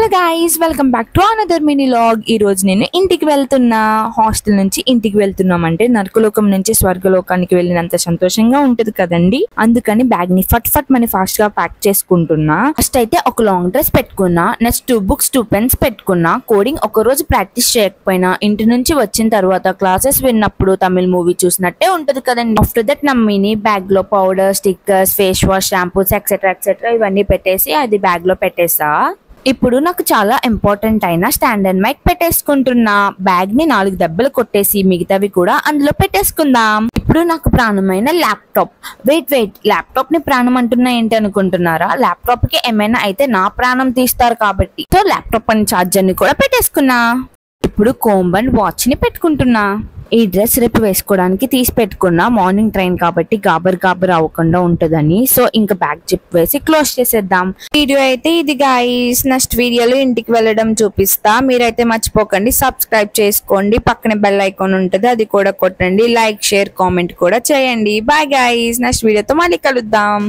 Hello guys, welcome back to another mini log. ఈ రోజు నేను ఇంటికి వెళ్తున్నా. హాస్టల్ నుంచి ఇంటికి వెళ్తున్నామంటే నరకలోకం నుంచి స్వర్గలోకానికి వెళ్ళినంత సంతోషంగా ఉంటది కదండి. అందుకని బ్యాగ్ ని ఫట్ ఫట్ మని ఫాస్ట్ గా ప్యాక్ చేసుకుంటున్నా. ఫస్ట్ అయితే ఒక లాంగ్ డ్రెస్ పెట్టుకున్నా, నెక్స్ట్ 2 books 2 pens పెట్టుకున్నా. కోడింగ్ ఒక రోజు ప్రాక్టీస్ చేయకపోయినా ఇంటి నుంచి వచ్చిన తర్వాత క్లాసెస్ విన్నప్పుడు తమిళ మూవీ చూసినట్టే ఉంటది కదండి. ఆఫ్టర్ దట్ నా మినీ బ్యాగ్ లో powder, stickers, face wash, shampoos etcetera etcetera ఇవన్నీ పెట్టేసి అది బ్యాగ్ లో పెట్టేసా. ఇప్పుడు నాకు చాలా ఇంపార్టెంట్ అయిన స్టాండర్డ్ మైక్ పెట్టేసుకుంటున్నా. బ్యాగ్ ని 4 దెబ్బలు కొట్టేసి మిగతావి కూడా అందులో పెట్టేసుకుందాం. ఇప్పుడు నాకు ప్రాణమైన ల్యాప్టాప్. వెయిట్ ల్యాప్టాప్ ని ప్రాణం అంటున్నా ఏంటి అనుకుంటున్నారా? ల్యాప్టాప్ కి ఏమైనా అయితే నా ప్రాణం తీస్తారు కాబట్టి. సో ల్యాప్టాప్ అని చార్జర్ ని కూడా పెట్టేసుకున్నా. ఇప్పుడు కోంబ్ అండ్ వాచ్ ని పెట్టుకుంటున్నా. ఈ డ్రెస్ రేపు వేసుకోవడానికి తీసి పెట్టుకున్నా. మార్నింగ్ ట్రైన్ కాబట్టి గాబర్ అవ్వకుండా ఉంటుందని. సో ఇంకా బ్యాగ్ జిప్ వేసి క్లోజ్ చేసేద్దాం. వీడియో అయితే ఇది గైస్. నెక్స్ట్ వీడియోలో ఇంటికి వెళ్ళడం చూపిస్తా. మీరైతే మర్చిపోకండి సబ్స్క్రైబ్ చేసుకోండి. పక్కనే బెల్ ఐకాన్ ఉంటుంది, అది కూడా కొట్టండి. లైక్, షేర్, కామెంట్ కూడా చేయండి. బాయ్ గైస్, నెక్స్ట్ వీడియోతో మళ్ళీ కలుద్దాం.